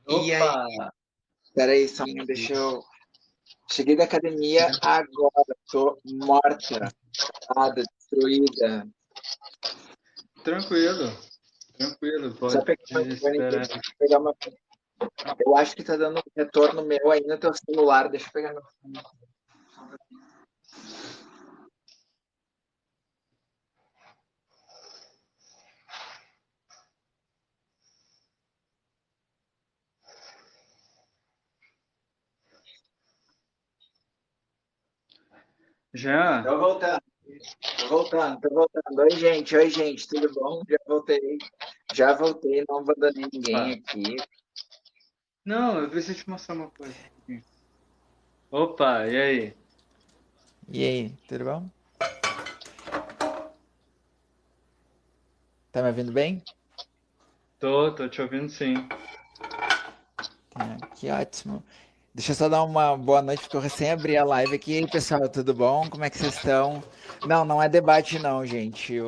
E aí, Opa! peraí, só deixa eu. Cheguei da academia agora, tô morta, cansada, destruída. Tranquilo, tranquilo, Já pode peguei meu fone, esperar. deixa eu pegar meu fone. Eu acho que tá dando retorno meu aí no teu celular, deixa eu pegar meu fone. Jean, Tô voltando, tô voltando. Oi, gente, tudo bom? Já voltei, não abandonei ninguém opa. aqui. Não, eu preciso te mostrar uma coisa aqui. Opa, e aí? E aí, tudo bom? Tá me ouvindo bem? Tô te ouvindo sim. Que ótimo. Deixa eu só dar uma boa noite, porque eu recém abri a live aqui. E aí, pessoal, tudo bom? Como é que vocês estão? Não, não é debate não, gente.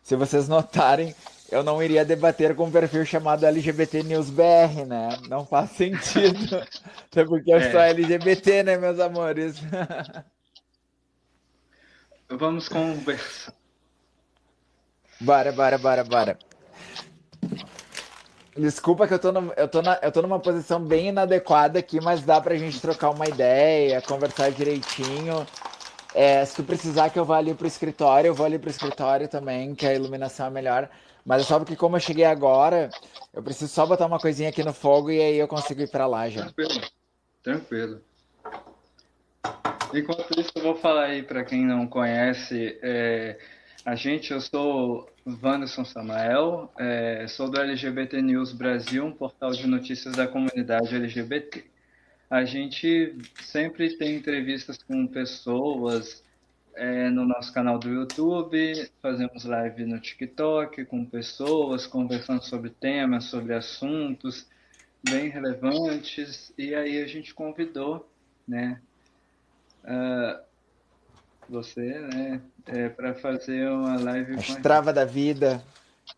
Se vocês notarem, eu não iria debater com um perfil chamado LGBT News BR, né? Não faz sentido. Até porque eu sou É, LGBT, né, meus amores? vamos conversar. Bora, bora, bora, bora. Desculpa que eu tô numa posição bem inadequada aqui, mas dá pra gente trocar uma ideia, conversar direitinho. Se tu precisar que eu vá ali pro escritório, eu vou ali pro escritório também, que a iluminação é melhor. Mas é só porque como eu cheguei agora, eu preciso só botar uma coisinha aqui no fogo e aí eu consigo ir pra lá já. Tranquilo, tranquilo. Enquanto isso, eu vou falar aí para quem não conhece, eu sou Wanderson Samael, sou do LGBT News Brasil, um portal de notícias da comunidade LGBT. A gente sempre tem entrevistas com pessoas no nosso canal do YouTube, fazemos live no TikTok com pessoas, conversando sobre temas, sobre assuntos bem relevantes. E aí a gente convidou, né, você, né, para fazer uma live com As a gente. travas da vida.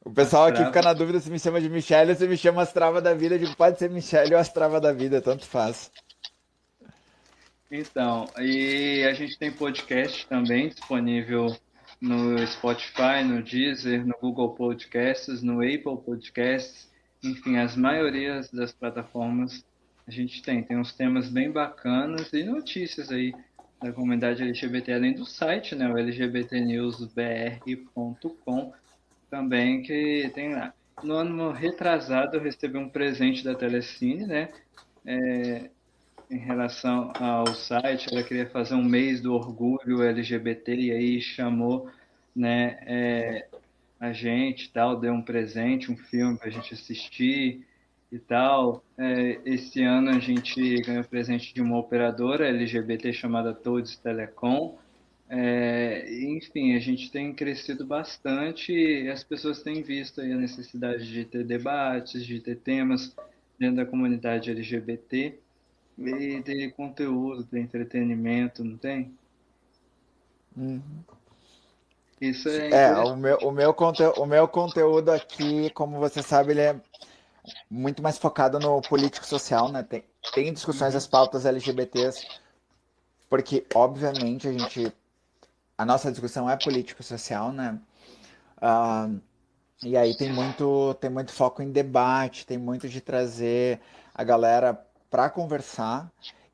O As pessoal aqui fica travas. na dúvida se me chama de Michelle ou se me chama as travas da vida. Eu digo, pode ser Michelle ou as travas da vida, tanto faz. Então, e a gente tem podcast também disponível no Spotify, no Deezer, no Google Podcasts, no Apple Podcasts, enfim, as maiorias das plataformas a gente tem uns temas bem bacanas e notícias aí da comunidade LGBT, além do site, né, o lgbtnewsbr.com também que tem lá. No ano retrasado eu recebi um presente da Telecine, né? Em relação ao site, ela queria fazer um mês do orgulho LGBT e aí chamou, né, a gente, e tal, deu um presente, um filme para a gente assistir e tal. Esse ano a gente ganhou presente de uma operadora LGBT chamada Todes Telecom. Enfim, a gente tem crescido bastante e as pessoas têm visto aí a necessidade de ter debates, de ter temas dentro da comunidade LGBT e ter conteúdo, ter entretenimento, não tem? Isso é interessante. O meu conteúdo aqui, como você sabe, ele é muito mais focado no político-social, né? Tem discussões das Uhum. pautas LGBTs, porque, obviamente, a nossa discussão é político-social, né? Ah, e aí tem muito foco em debate, tem muito de trazer a galera para conversar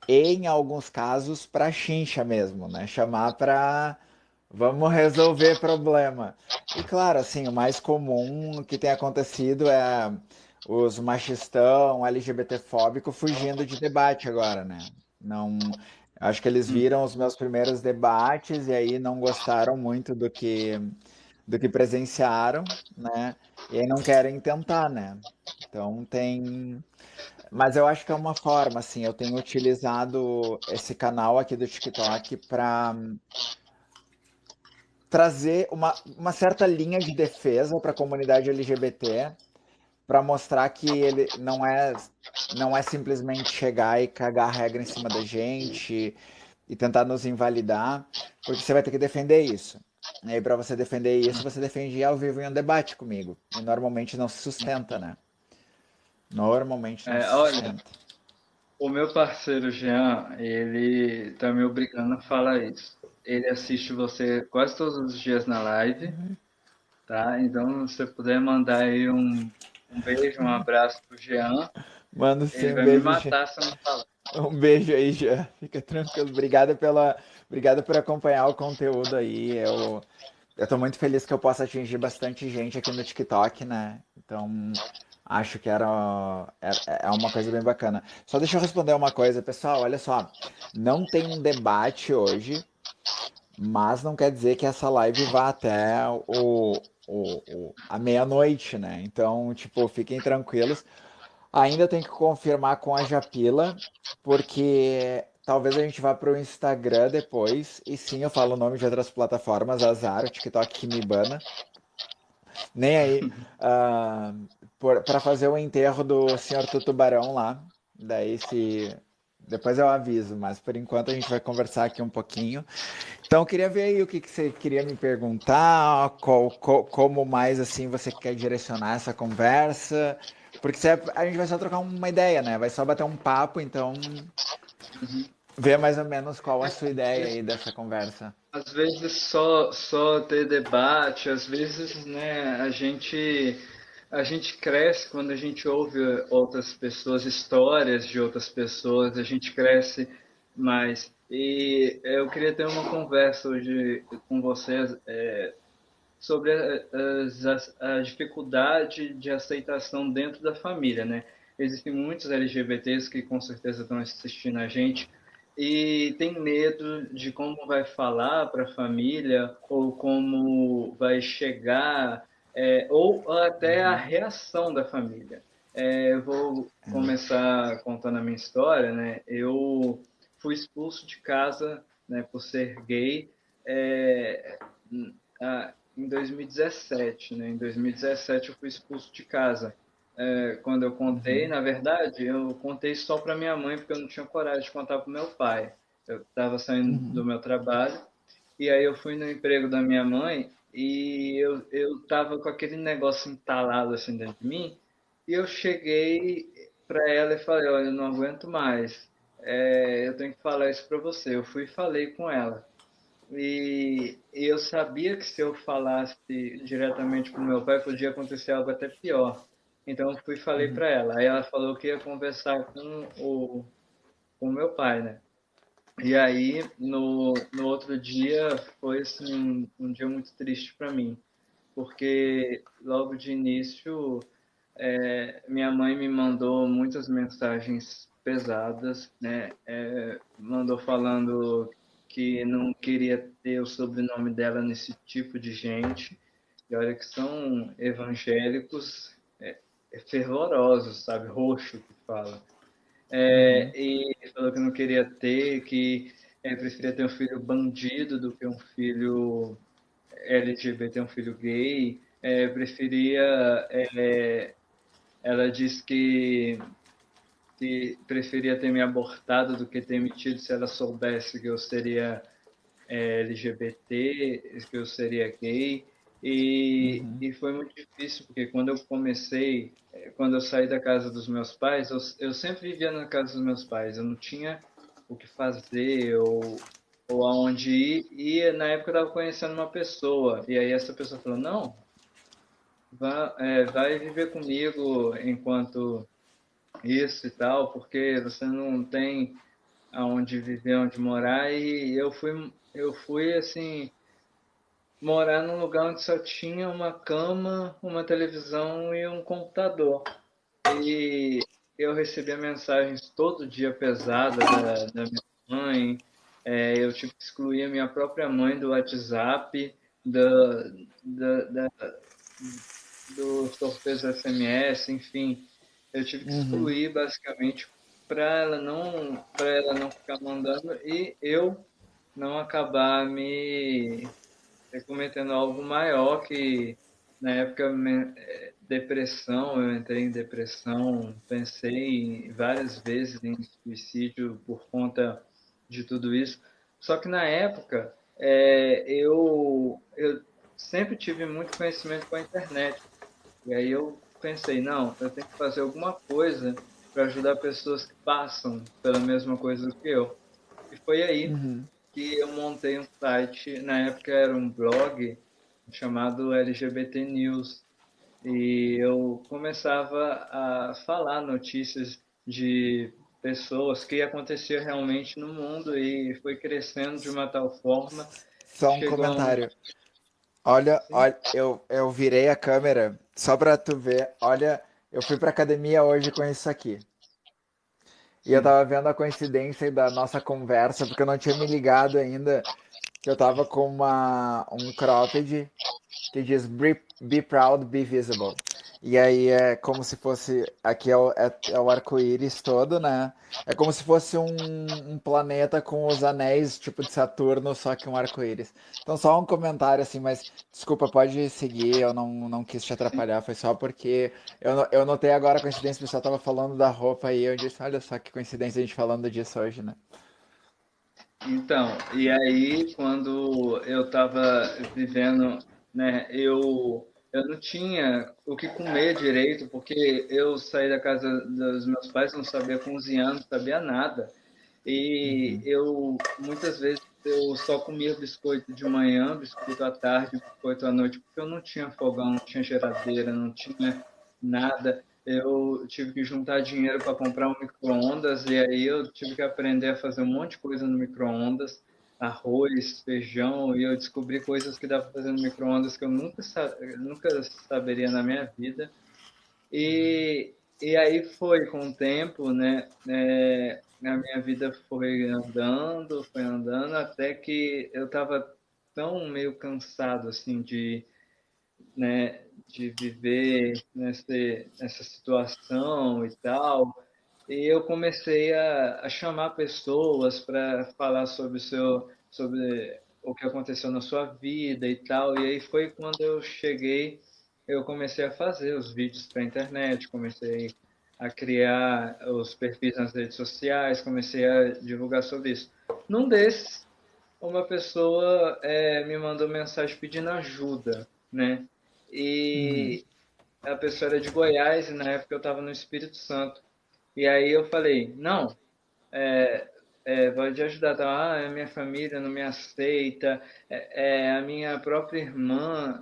e, em alguns casos, para chincha mesmo, né? Chamar para vamos resolver problema. E claro, assim, o mais comum que tem acontecido é os machistão, LGBT-fóbico fugindo de debate agora, né? Não, acho que eles viram os meus primeiros debates e aí não gostaram muito do que presenciaram, né? E aí não querem tentar, né? Então tem, mas eu acho que é uma forma, assim, eu tenho utilizado esse canal aqui do TikTok para trazer uma certa linha de defesa para a comunidade LGBT, para mostrar que ele não é simplesmente chegar e cagar a regra em cima da gente e tentar nos invalidar, porque você vai ter que defender isso. E aí, para você defender isso, você defende ao vivo em um debate comigo. E normalmente não se sustenta, né? Normalmente não se Olha, sustenta. o meu parceiro Jean, ele tá me obrigando a falar isso. Ele assiste você quase todos os dias na live, tá? Então, se você puder mandar aí um beijo, um abraço pro Jean, Mano, ele sim, um vai me beijo, Jean. matar se eu não falar. Um beijo aí, Jean. Fica tranquilo. Obrigado por acompanhar o conteúdo aí. Eu tô muito feliz que eu possa atingir bastante gente aqui no TikTok, né? Então, acho que é uma coisa bem bacana. Só deixa eu responder uma coisa, pessoal. Olha só, não tem um debate hoje, mas não quer dizer que essa live vá até a meia-noite, né? Então, tipo, fiquem tranquilos. Ainda tem que confirmar com a Japila, porque talvez a gente vá para o Instagram depois. E sim, eu falo o nome de outras plataformas, azar, o TikTok que me bana. Nem aí. Para fazer o enterro do Senhor Tutubarão lá. Daí se. Depois eu aviso, mas por enquanto a gente vai conversar aqui um pouquinho. Então eu queria ver aí o que você queria me perguntar, como mais assim você quer direcionar essa conversa. Porque a gente vai só trocar uma ideia, né? Vai só bater um papo, então ver mais ou menos qual a sua ideia aí dessa conversa. Às vezes só ter debate, às vezes, né, a gente cresce quando a gente ouve outras pessoas, histórias de outras pessoas, a gente cresce mais. E eu queria ter uma conversa hoje com vocês sobre a dificuldade de aceitação dentro da família, né? Existem muitos LGBTs que com certeza estão assistindo a gente e tem medo de como vai falar para a família ou como vai chegar, ou até a reação da família. Eu vou começar contando a minha história, né? Eu fui expulso de casa, né, por ser gay. É, em 2017, né? Em 2017 eu fui expulso de casa. Quando eu contei, na verdade, eu contei só para minha mãe porque eu não tinha coragem de contar para meu pai. Eu estava saindo do meu trabalho e aí eu fui no emprego da minha mãe e eu tava com aquele negócio entalado assim dentro de mim e eu cheguei para ela e falei, olha, eu não aguento mais. Eu tenho que falar isso para você. Eu fui e falei com ela. E eu sabia que se eu falasse diretamente com meu pai, podia acontecer algo até pior. Então eu fui e falei para ela. Aí ela falou que ia conversar com o meu pai, né? E aí, no outro dia, foi assim, um dia muito triste para mim, porque logo de início, minha mãe me mandou muitas mensagens pesadas, né? Mandou falando que não queria ter o sobrenome dela nesse tipo de gente. E olha que são evangélicos fervorosos, sabe? Roxo que fala. Uhum, E falou que não queria ter, que preferia ter um filho bandido do que um filho LGBT, um filho gay. Preferia. Ela disse que preferia ter me abortado do que ter me tido se ela soubesse que eu seria LGBT, que eu seria gay. E foi muito difícil, porque quando eu comecei, quando eu saí da casa dos meus pais, eu sempre vivia na casa dos meus pais, eu não tinha o que fazer ou aonde ir. E na época eu estava conhecendo uma pessoa, e aí essa pessoa falou: Não, vai viver comigo enquanto isso e tal, porque você não tem aonde viver, onde morar. E eu fui assim morar num lugar onde só tinha uma cama, uma televisão e um computador. E eu recebia mensagens todo dia pesadas da minha mãe. Eu tive que excluir a minha própria mãe do WhatsApp, da, da, da, dos torpeios SMS, enfim. Eu tive que uhum, excluir basicamente para ela não ficar mandando e eu não acabar me cometendo algo maior que na época depressão, eu entrei em depressão, pensei várias vezes em suicídio por conta de tudo isso. Só que na época eu sempre tive muito conhecimento com a internet. E aí eu pensei, não, eu tenho que fazer alguma coisa para ajudar pessoas que passam pela mesma coisa que eu. E foi aí Uhum. que eu montei um site, na época era um blog chamado LGBT News, e eu começava a falar notícias de pessoas que acontecia realmente no mundo e foi crescendo de uma tal forma que Só um chegou a um... comentário. Olha, Sim, olha, eu virei a câmera só pra tu ver. Olha, eu fui pra academia hoje com isso aqui. E eu sim. tava vendo a coincidência da nossa conversa, porque eu não tinha me ligado ainda que eu tava com um cropped que diz be proud, be visible. E aí é como se fosse. Aqui é o arco-íris todo, né? É como se fosse um planeta com os anéis, tipo de Saturno, só que um arco-íris. Então, só um comentário assim, mas desculpa, pode seguir, eu não quis te Sim. atrapalhar, foi só porque eu notei agora a coincidência, o pessoal tava falando da roupa aí, eu disse, olha só que coincidência a gente falando disso hoje, né? Então, e aí quando eu estava vivendo, né, eu não tinha o que comer direito, porque eu saí da casa dos meus pais, não sabia cozinhar, não sabia nada. E Uhum. eu muitas vezes eu só comia biscoito de manhã, biscoito à tarde, biscoito à noite, porque eu não tinha fogão, não tinha geladeira, não tinha nada. Eu tive que juntar dinheiro para comprar um micro-ondas e aí eu tive que aprender a fazer um monte de coisa no micro-ondas, arroz, feijão, e eu descobri coisas que dá para fazer no micro-ondas que eu nunca saberia na minha vida. E aí foi com o tempo, né? A minha vida foi andando, até que eu estava tão meio cansado assim né, de viver nessa situação e tal. E eu comecei a chamar pessoas para falar sobre o que aconteceu na sua vida e tal. E aí foi quando eu comecei a fazer os vídeos para a internet, comecei a criar os perfis nas redes sociais, comecei a divulgar sobre isso. Num desses, uma pessoa me mandou mensagem pedindo ajuda, né? Uhum. E a pessoa era de Goiás e na época eu estava no Espírito Santo. E aí eu falei, não, pode ajudar, tá? Ah, a minha família não me aceita, a minha própria irmã,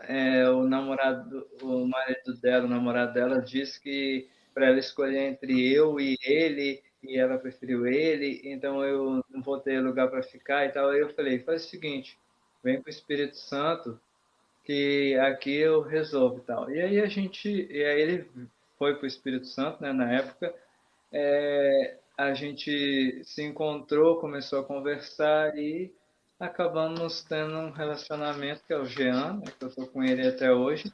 o marido dela, o namorado dela, disse que para ela escolher entre eu e ele, e ela preferiu ele, então eu não vou ter lugar para ficar e tal. Aí eu falei, faz o seguinte, vem para o Espírito Santo, que aqui eu resolvo e tal. E aí ele foi para o Espírito Santo, né, na época, a gente se encontrou, começou a conversar e acabamos tendo um relacionamento que é o Jean, né, que eu estou com ele até hoje.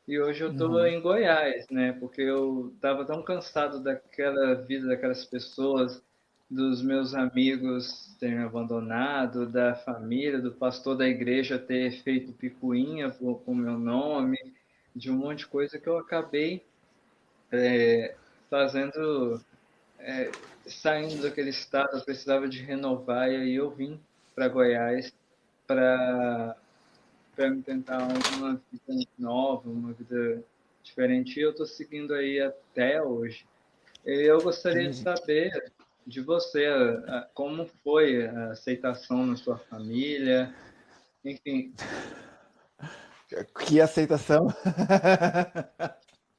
E hoje eu estou Uhum. em Goiás, né? Porque eu estava tão cansado daquela vida, daquelas pessoas, dos meus amigos terem abandonado, da família, do pastor da igreja ter feito picuinha com o meu nome, de um monte de coisa que eu acabei fazendo saindo daquele estado, eu precisava de renovar e aí eu vim para Goiás para me tentar uma vida nova, uma vida diferente. E eu estou seguindo aí até hoje. E eu gostaria de Entendi. saber de você como foi a aceitação na sua família, enfim. Que aceitação.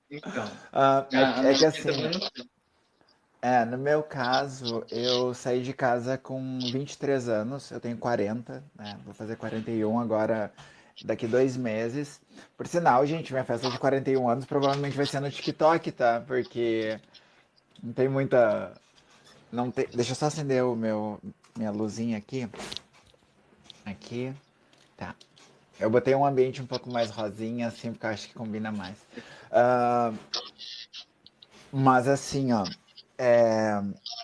Então, Ah, a é que minha assim, também não sei. no meu caso, eu saí de casa com 23 anos, eu tenho 40, né? Vou fazer 41 agora, daqui 2 meses. Por sinal, gente, minha festa de 41 anos provavelmente vai ser no TikTok, tá? Porque não tem muita. Não tem... Deixa eu só acender minha luzinha aqui. Aqui, tá. Eu botei um ambiente um pouco mais rosinha, assim, porque eu acho que combina mais. Ah, mas assim, ó, é,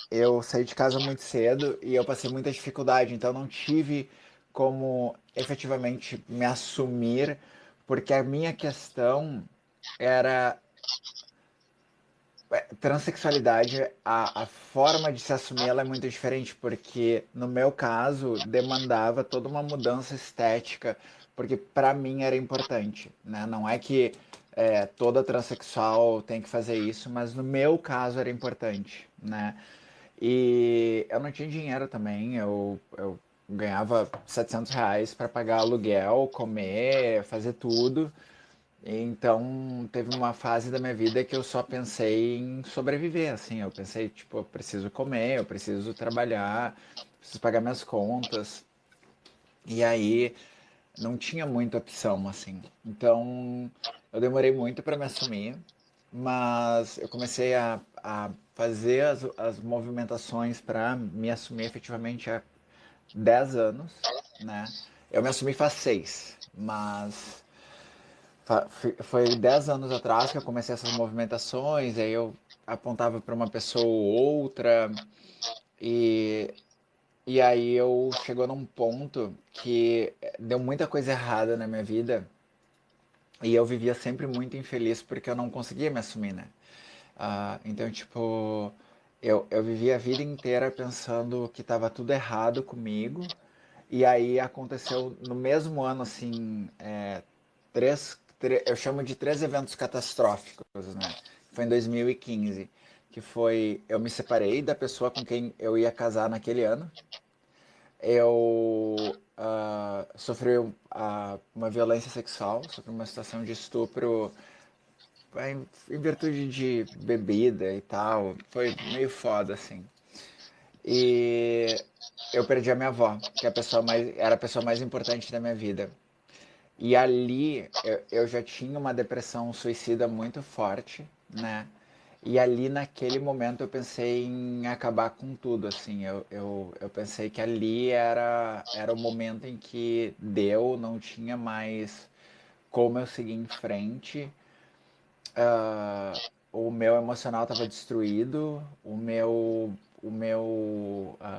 eu saí de casa muito cedo e eu passei muita dificuldade, então não tive como efetivamente me assumir, porque a minha questão era transexualidade, a forma de se assumir ela é muito diferente, porque no meu caso demandava toda uma mudança estética, porque para mim era importante, né? Não é que toda transexual tem que fazer isso, mas no meu caso era importante, né? E eu não tinha dinheiro também, eu ganhava R$ 700 para pagar aluguel, comer, fazer tudo. Então teve uma fase da minha vida que eu só pensei em sobreviver, assim. Eu pensei, tipo, eu preciso comer, eu preciso trabalhar, preciso pagar minhas contas. E aí não tinha muita opção, assim. Então eu demorei muito para me assumir, mas eu comecei a fazer as movimentações para me assumir efetivamente há 10 anos, né? Eu me assumi faz 6, mas foi 10 anos atrás que eu comecei essas movimentações, aí eu apontava para uma pessoa ou outra, e, e aí eu chegou num ponto que deu muita coisa errada na minha vida, e eu vivia sempre muito infeliz porque eu não conseguia me assumir, né? Então, tipo, eu vivia a vida inteira pensando que estava tudo errado comigo, e aí aconteceu no mesmo ano, assim, eu chamo de três eventos catastróficos, né? Foi em 2015, que foi, eu me separei da pessoa com quem eu ia casar naquele ano, eu sofri uma violência sexual, sofri uma situação de estupro em virtude de bebida e tal, foi meio foda, assim. E eu perdi a minha avó, que é era a pessoa mais importante da minha vida. E ali eu já tinha uma depressão suicida muito forte, né? E ali naquele momento eu pensei em acabar com tudo, assim. Eu pensei que ali era o momento em que deu, não tinha mais como eu seguir em frente. O meu emocional estava destruído, o meu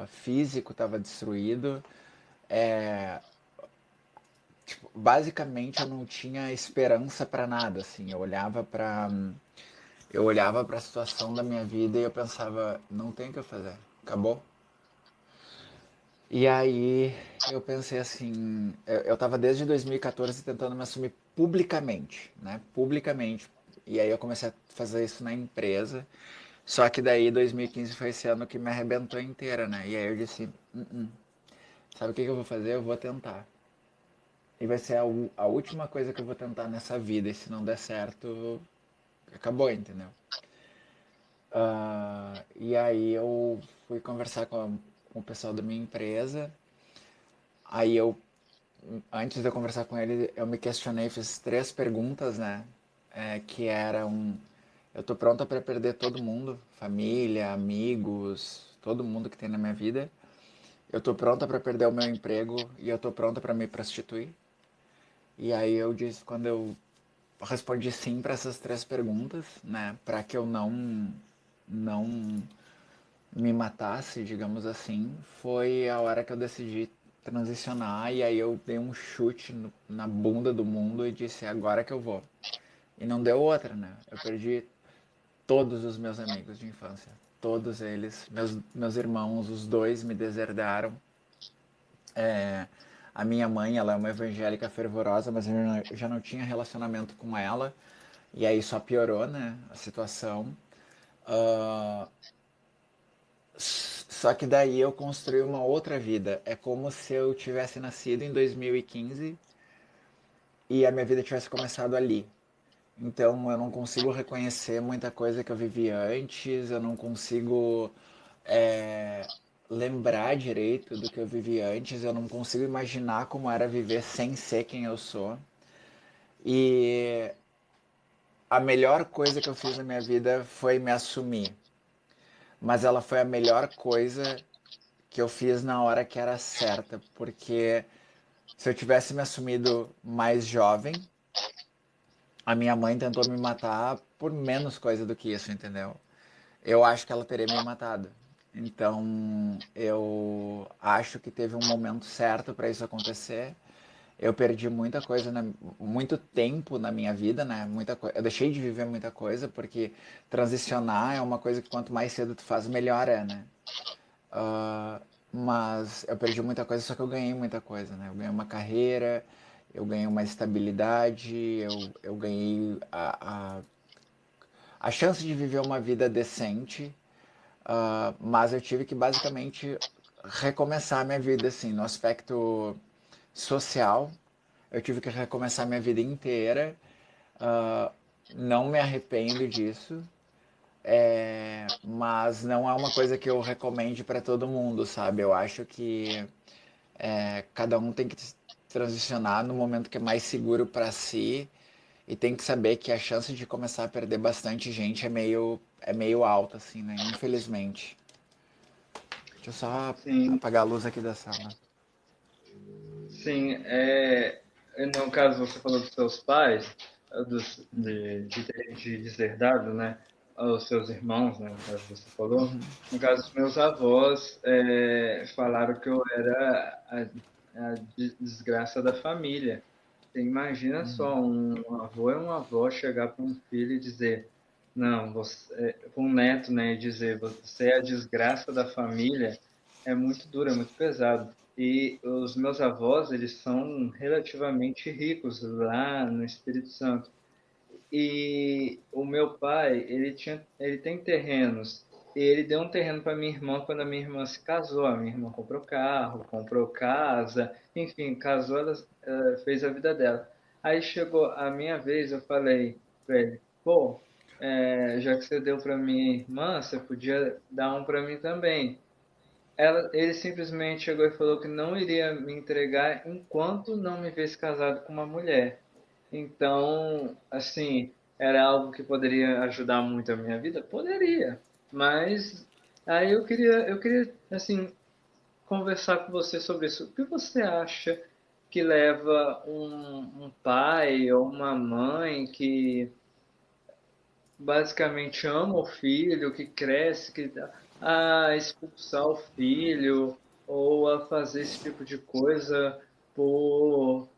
físico estava destruído. Tipo, basicamente eu não tinha esperança para nada, assim. Eu olhava para a situação da minha vida e eu pensava, não tem o que eu fazer, acabou. E aí eu pensei assim, eu tava desde 2014 tentando me assumir publicamente, né? Publicamente. E aí eu comecei a fazer isso na empresa. Só que daí 2015 foi esse ano que me arrebentou inteira, né? E aí eu disse, sabe o que que eu vou fazer? Eu vou tentar. E vai ser a última coisa que eu vou tentar nessa vida. E se não der certo, acabou, entendeu? E aí eu fui conversar com o pessoal da minha empresa. Aí antes de eu conversar com ele, eu me questionei, fiz três perguntas, né? Que eram, eu tô pronta para perder todo mundo, família, amigos, todo mundo que tem na minha vida. Eu tô pronta para perder o meu emprego e eu tô pronta para me prostituir. E aí eu disse, quando eu respondi sim para essas três perguntas, né, para que eu não me matasse, digamos assim, foi a hora que eu decidi transicionar e aí eu dei um chute na bunda do mundo e disse é agora que eu vou. E não deu outra, né? Eu perdi todos os meus amigos de infância, todos eles, meus irmãos, os dois me deserdaram. A minha mãe, ela é uma evangélica fervorosa, mas eu já não tinha relacionamento com ela. E aí só piorou, né, a situação. Ah, Só que daí eu construí uma outra vida. É como se eu tivesse nascido em 2015 e a minha vida tivesse começado ali. Então eu não consigo reconhecer muita coisa que eu vivi antes, eu não consigo é, lembrar direito do que eu vivi antes, eu não consigo imaginar como era viver sem ser quem eu sou. E a melhor coisa que eu fiz na minha vida foi me assumir. Mas ela foi a melhor coisa que eu fiz na hora que era certa, porque se eu tivesse me assumido mais jovem, a minha mãe tentou me matar por menos coisa do que isso, entendeu? Eu acho que ela teria me matado. Então, eu acho que teve um momento certo para isso acontecer. Eu perdi muita coisa, muito tempo na minha vida, né? Eu deixei de viver muita coisa, porque transicionar é uma coisa que quanto mais cedo tu faz, melhor é, né? Mas eu perdi muita coisa, só que eu ganhei muita coisa, né? Eu ganhei uma carreira, eu ganhei uma estabilidade, eu ganhei a chance de viver uma vida decente, mas eu tive que basicamente recomeçar a minha vida, assim, no aspecto social. Eu tive que recomeçar minha vida inteira. Uh, não me arrependo disso, mas não é uma coisa que eu recomende para todo mundo, sabe? Eu acho que cada um tem que transicionar no momento que é mais seguro para si e tem que saber que a chance de começar a perder bastante gente é meio alta, assim, né? Infelizmente. Deixa eu só Sim, apagar a luz aqui da sala. sim. No caso, você falou dos seus pais, de deserdado, né? Os seus irmãos, né? No caso, você falou. No caso, os meus avós falaram que eu era a desgraça da família. Você imagina só, um avô e uma avó chegar para um filho e dizer, não, para um neto, né, e dizer, você é a desgraça da família, é muito duro, é muito pesado. E os meus avós, eles são relativamente ricos lá no Espírito Santo. E o meu pai, ele tem terrenos. E ele deu um terreno para minha irmã quando a minha irmã se casou. A minha irmã comprou carro, comprou casa, enfim, casou, ela fez a vida dela. Aí chegou a minha vez, eu falei para ele, pô, já que você deu para minha irmã, você podia dar um para mim também. Ele simplesmente chegou e falou que não iria me entregar enquanto não me visse casado com uma mulher. Então, assim, era algo que poderia ajudar muito a minha vida? Poderia. Mas aí eu queria assim, conversar com você sobre isso. O que você acha que leva um pai ou uma mãe que basicamente ama o filho, que cresce, que dá, a expulsar o filho ou a fazer esse tipo de coisa por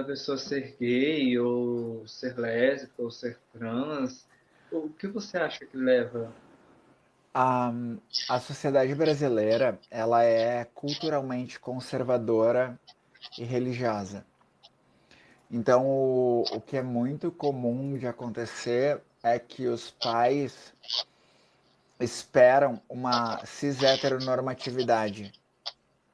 a pessoa ser gay ou ser lésbica ou ser trans? O que você acha que leva? A, a sociedade brasileira, ela é culturalmente conservadora e religiosa. Então, o que é muito comum de acontecer é que os pais esperam uma cis-heteronormatividade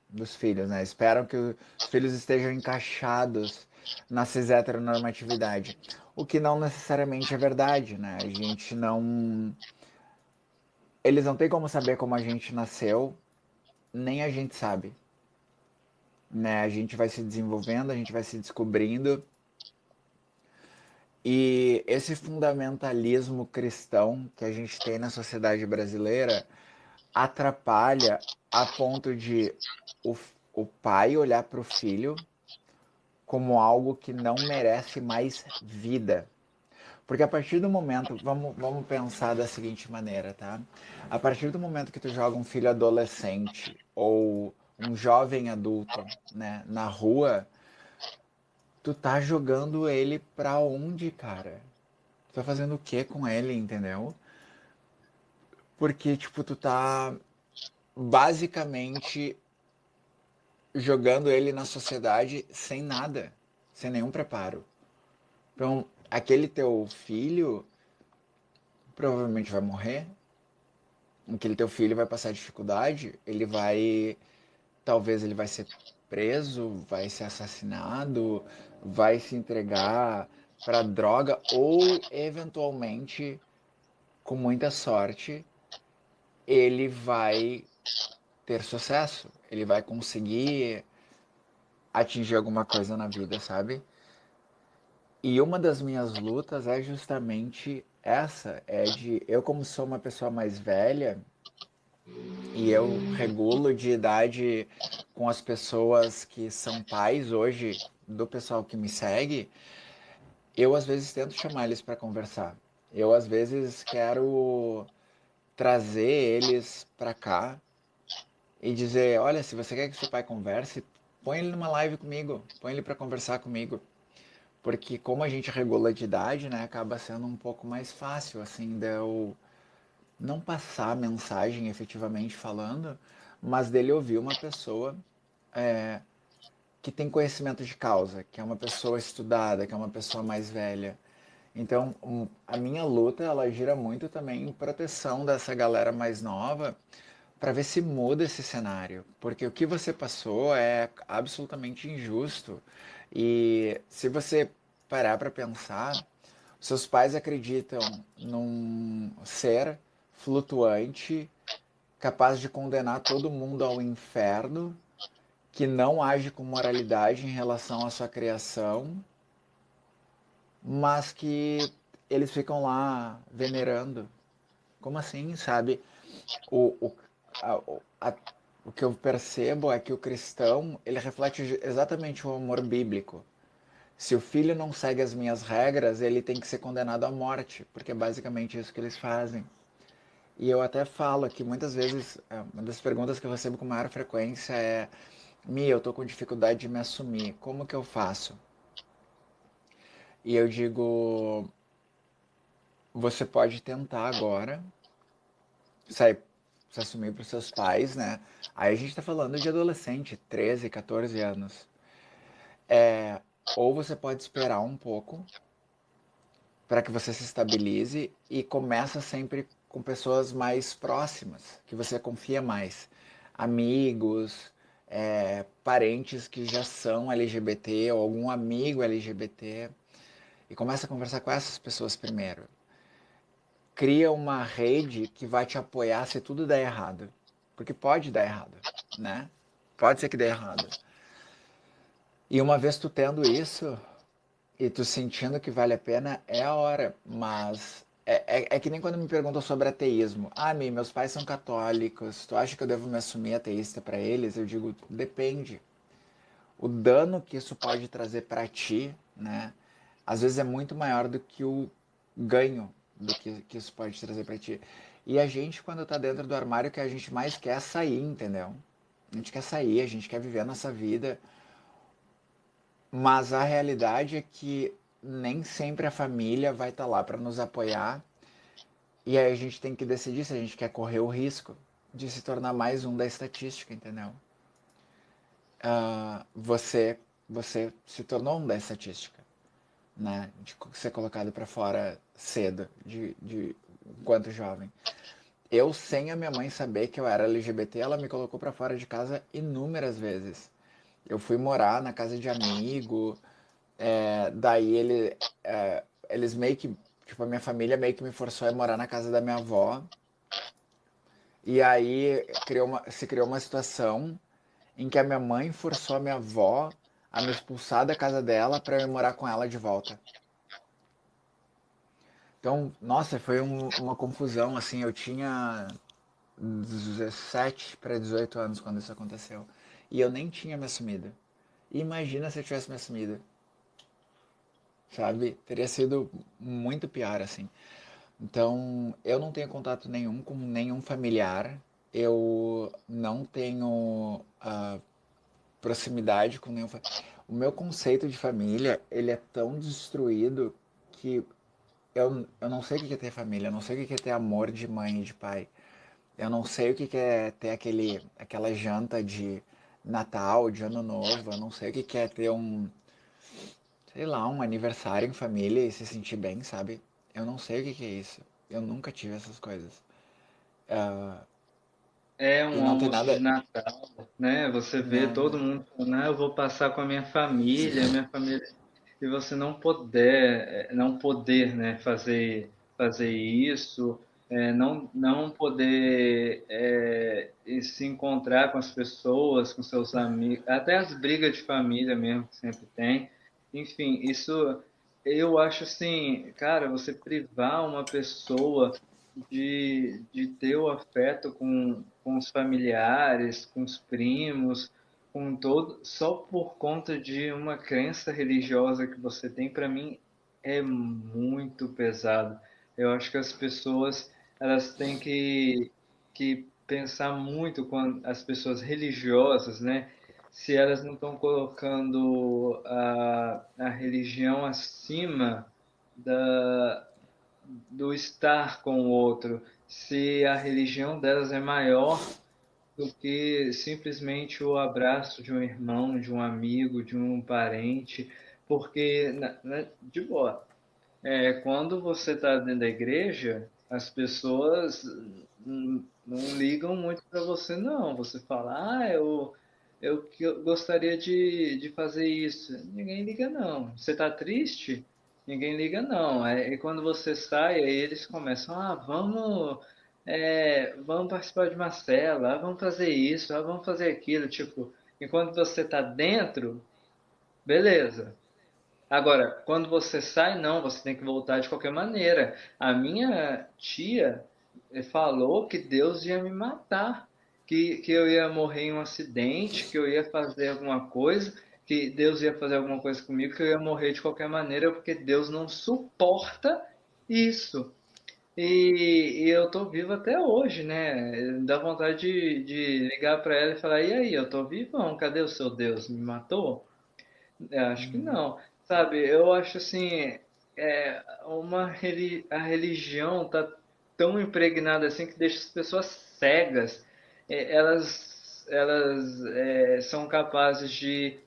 dos filhos, né? Esperam que os filhos estejam encaixados na cis-heteronormatividade, o que não necessariamente é verdade, né? A gente não... Eles não têm como saber como a gente nasceu, nem a gente sabe, né? A gente vai se desenvolvendo, a gente vai se descobrindo. E esse fundamentalismo cristão que a gente tem na sociedade brasileira atrapalha a ponto de o, o pai olhar para o filho como algo que não merece mais vida. Porque a partir do momento, vamos pensar da seguinte maneira, tá? A partir do momento que tu joga um filho adolescente ou um jovem adulto, né, na rua, tu tá jogando ele pra onde, cara? Tu tá fazendo o que com ele, entendeu? Porque, tipo, tu tá basicamente jogando ele na sociedade sem nada, sem nenhum preparo. Então, aquele teu filho provavelmente vai morrer, aquele teu filho vai passar dificuldade, ele vai, talvez ele vai ser preso, vai ser assassinado, vai se entregar para droga ou eventualmente, com muita sorte, ele vai ter sucesso, ele vai conseguir atingir alguma coisa na vida, sabe? E uma das minhas lutas é justamente essa, é de eu como sou uma pessoa mais velha e eu regulo de idade com as pessoas que são pais hoje do pessoal que me segue, eu às vezes tento chamar eles para conversar. Eu às vezes quero trazer eles para cá e dizer, olha, se você quer que seu pai converse, põe ele numa live comigo, põe ele para conversar comigo. Porque como a gente regula de idade, né, acaba sendo um pouco mais fácil, assim, de eu não passar a mensagem efetivamente falando, mas dele ouvir uma pessoa que tem conhecimento de causa, que é uma pessoa estudada, que é uma pessoa mais velha. Então, a minha luta, ela gira muito também em proteção dessa galera mais nova, para ver se muda esse cenário, porque o que você passou é absolutamente injusto. E se você parar para pensar, seus pais acreditam num ser flutuante, capaz de condenar todo mundo ao inferno, que não age com moralidade em relação à sua criação, mas que eles ficam lá venerando. Como assim, sabe? O, o, a, o que eu percebo é que o cristão, ele reflete exatamente o amor bíblico. Se o filho não segue as minhas regras, ele tem que ser condenado à morte, porque é basicamente isso que eles fazem. E eu até falo que muitas vezes, uma das perguntas que eu recebo com maior frequência é: Mi, eu tô com dificuldade de me assumir, como que eu faço? E eu digo: você pode tentar agora, sair, se assumir para os seus pais, né? Aí a gente tá falando de adolescente, 13, 14 anos. Ou você pode esperar um pouco para que você se estabilize e começa sempre com pessoas mais próximas, que você confia mais. Amigos, parentes que já são LGBT ou algum amigo LGBT. E começa a conversar com essas pessoas primeiro. Cria uma rede que vai te apoiar se tudo der errado. Porque pode dar errado, né? Pode ser que dê errado. E uma vez tu tendo isso, e tu sentindo que vale a pena, é a hora. Mas é que nem quando me perguntam sobre ateísmo. Ah, meus pais são católicos, tu acha que eu devo me assumir ateísta para eles? Eu digo, depende. O dano que isso pode trazer para ti, né? Às vezes é muito maior do que o ganho do que isso pode trazer para ti. E a gente, quando tá dentro do armário, o que a gente mais quer é sair, entendeu? A gente quer sair, a gente quer viver a nossa vida. Mas a realidade é que nem sempre a família vai estar lá para nos apoiar. E aí a gente tem que decidir se a gente quer correr o risco de se tornar mais um da estatística, entendeu? Você, você se tornou um da estatística, né? De ser colocado para fora cedo, enquanto jovem. Eu, sem a minha mãe saber que eu era LGBT, ela me colocou para fora de casa inúmeras vezes. Eu fui morar na casa de amigo, daí eles meio que, tipo, a minha família meio que me forçou a morar na casa da minha avó. E aí se criou uma situação em que a minha mãe forçou a minha avó a me expulsar da casa dela para eu ir morar com ela de volta. Então, nossa, foi uma confusão, assim, eu tinha 17 para 18 anos quando isso aconteceu. E eu nem tinha me assumido. Imagina se eu tivesse me assumido, sabe? Teria sido muito pior, assim. Então, eu não tenho contato nenhum com nenhum familiar. Eu não tenho proximidade com nenhum. O meu conceito de família, ele é tão destruído que eu não sei o que é ter família. Eu não sei o que é ter amor de mãe e de pai. Eu não sei o que é ter aquela janta de Natal, de Ano Novo. Eu não sei o que é ter sei lá, um aniversário em família e se sentir bem, sabe? Eu não sei o que é isso. Eu nunca tive essas coisas. É E um não tem almoço de nada. Natal, né? Você vê todo Não. mundo falando, eu vou passar com a minha família, e você não poder, né, fazer isso, não poder e se encontrar com as pessoas, com seus amigos, até as brigas de família mesmo que sempre tem. Enfim, isso eu acho assim, cara, você privar uma pessoa de ter o afeto com os familiares, com os primos, com todo, só por conta de uma crença religiosa que você tem, para mim é muito pesado. Eu acho que as pessoas elas têm que pensar muito com as pessoas religiosas, né? Se elas não estão colocando a religião acima do estar com o outro, se a religião delas é maior do que simplesmente o abraço de um irmão, de um amigo, de um parente, porque, de boa, quando você está dentro da igreja, as pessoas não ligam muito para você, não. Você fala, eu gostaria de fazer isso. Ninguém liga, não. Você está triste? Ninguém liga, não. E quando você sai, aí eles começam, vamos participar de uma cela, vamos fazer isso, vamos fazer aquilo. Tipo, enquanto você está dentro, beleza. Agora, quando você sai, não, você tem que voltar de qualquer maneira. A minha tia falou que Deus ia me matar, que eu ia morrer em um acidente, que eu ia fazer alguma coisa, que Deus ia fazer alguma coisa comigo, que eu ia morrer de qualquer maneira, porque Deus não suporta isso. E eu tô vivo até hoje, né? Dá vontade de ligar para ela e falar: e aí, eu tô vivão, cadê o seu Deus? Me matou? Eu acho que Uhum. não. Sabe, eu acho assim, a religião tá tão impregnada assim que deixa as pessoas cegas. Elas são capazes de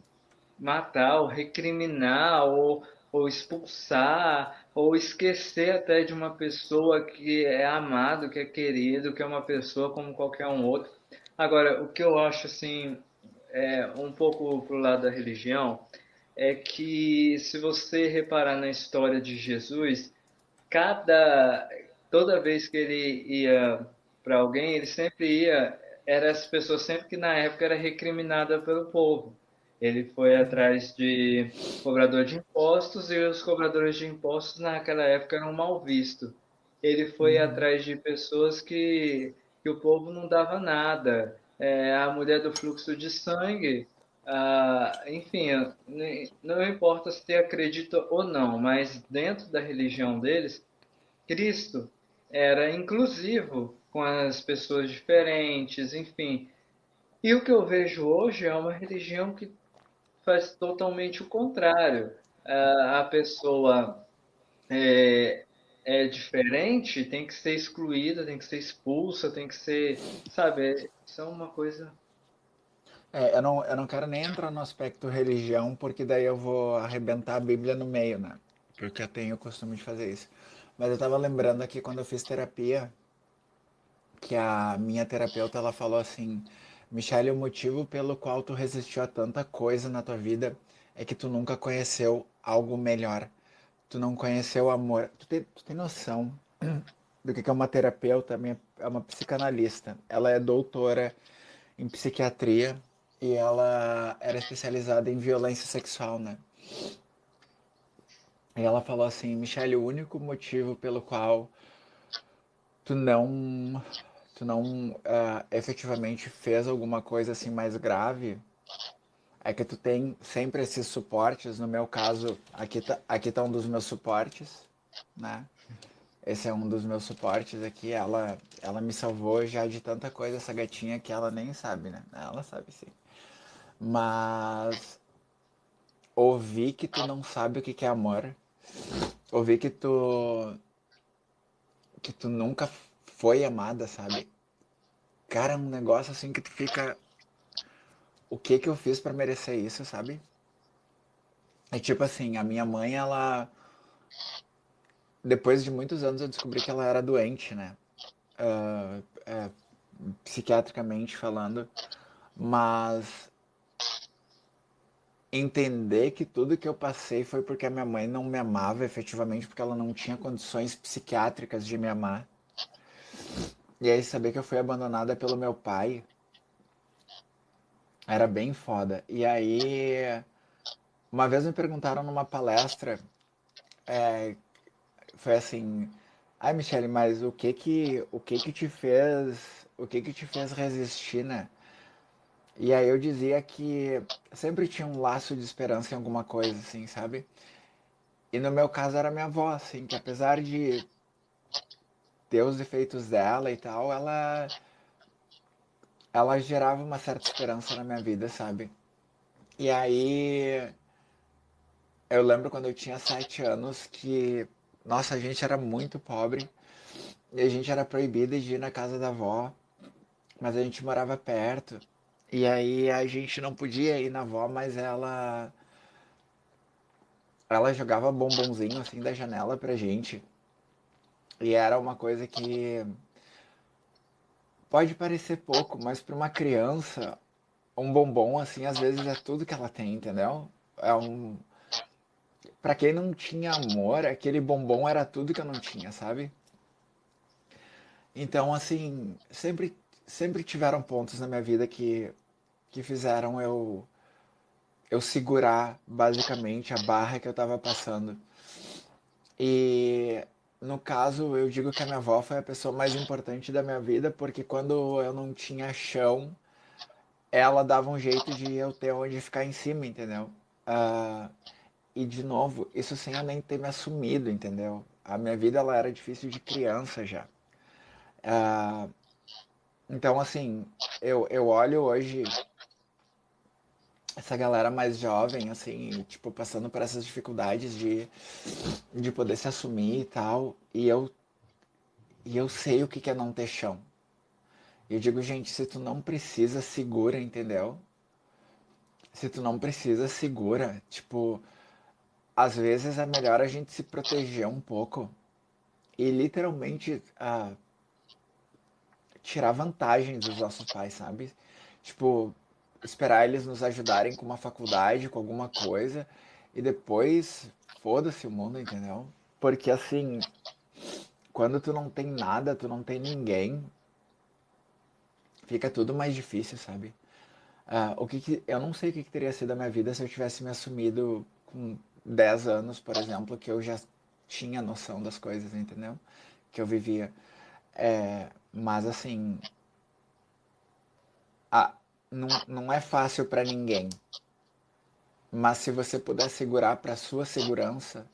matar, ou recriminar, ou expulsar, ou esquecer até de uma pessoa que é amado, que é querido, que é uma pessoa como qualquer um outro. Agora, o que eu acho assim, um pouco pro lado da religião, é que se você reparar na história de Jesus, cada toda vez que ele ia para alguém, ele sempre ia, era essa pessoa sempre que na época era recriminada pelo povo. Ele foi atrás de cobrador de impostos e os cobradores de impostos naquela época eram mal vistos. Ele foi Uhum. atrás de pessoas que o povo não dava nada. A mulher do fluxo de sangue, enfim, não importa se acredita ou não, mas dentro da religião deles, Cristo era inclusivo com as pessoas diferentes, enfim. E o que eu vejo hoje é uma religião que faz totalmente o contrário. A pessoa é, é diferente, tem que ser excluída, tem que ser expulsa, tem que ser, sabe, isso é uma coisa. Eu não quero nem entrar no aspecto religião, porque daí eu vou arrebentar a Bíblia no meio, né? Porque eu tenho o costume de fazer isso. Mas eu tava lembrando aqui quando eu fiz terapia, que a minha terapeuta ela falou assim: Michele, o motivo pelo qual tu resistiu a tanta coisa na tua vida é que tu nunca conheceu algo melhor. Tu não conheceu o amor. Tu tem noção do que é uma terapeuta? É uma psicanalista. Ela é doutora em psiquiatria e ela era especializada em violência sexual, né? E ela falou assim: Michele, o único motivo pelo qual tu não efetivamente fez alguma coisa assim mais grave é que tu tem sempre esses suportes. No meu caso, aqui tá um dos meus suportes, né? Esse é um dos meus suportes aqui. Ela me salvou já de tanta coisa, essa gatinha, que ela nem sabe, né? Ela sabe sim. Mas ouvir que tu não sabe o que é amor, ouvir que tu nunca foi amada, sabe? Cara, é um negócio assim que tu fica, o que que eu fiz pra merecer isso, sabe? É tipo assim, a minha mãe, ela depois de muitos anos eu descobri que ela era doente, né? Ah, psiquiatricamente falando, mas entender que tudo que eu passei foi porque a minha mãe não me amava efetivamente, porque ela não tinha condições psiquiátricas de me amar. E aí saber que eu fui abandonada pelo meu pai era bem foda. E aí, uma vez me perguntaram numa palestra, foi assim, ai Michele, mas o que que te fez resistir, né? E aí eu dizia que sempre tinha um laço de esperança em alguma coisa, assim, sabe? E no meu caso era minha avó, assim, que apesar de ter os defeitos dela e tal, ela gerava uma certa esperança na minha vida, sabe? E aí eu lembro quando eu tinha 7 anos que, nossa, a gente era muito pobre e a gente era proibido de ir na casa da avó. mas a gente morava perto. E aí a gente não podia ir na avó, mas ela jogava bombonzinho assim da janela pra gente. E era uma coisa que pode parecer pouco, mas para uma criança, um bombom assim às vezes é tudo que ela tem, entendeu? É um Para quem não tinha amor, aquele bombom era tudo que eu não tinha, sabe? Então, assim, sempre tiveram pontos na minha vida que fizeram eu segurar basicamente a barra que eu tava passando. E no caso, eu digo que a minha avó foi a pessoa mais importante da minha vida, porque quando eu não tinha chão, ela dava um jeito de eu ter onde ficar em cima, entendeu? Ah, e de novo, isso sem eu nem ter me assumido, entendeu? A minha vida ela era difícil de criança já. Ah, então, assim, eu olho hoje essa galera mais jovem, assim, tipo, passando por essas dificuldades de poder se assumir e tal, e eu sei o que é não ter chão. Eu digo, gente, se tu não precisa, segura, entendeu? Se tu não precisa, segura. Tipo, às vezes é melhor a gente se proteger um pouco e literalmente tirar vantagem dos nossos pais, sabe? Tipo, esperar eles nos ajudarem com uma faculdade, com alguma coisa, e depois foda-se o mundo, entendeu? Porque assim, quando tu não tem nada, tu não tem ninguém, fica tudo mais difícil, sabe? Eu não sei o que teria sido a minha vida se eu tivesse me assumido com 10 anos, por exemplo, que eu já tinha noção das coisas, entendeu? Que eu vivia. Mas assim, ah, não é fácil para ninguém. Mas se você puder segurar para sua segurança,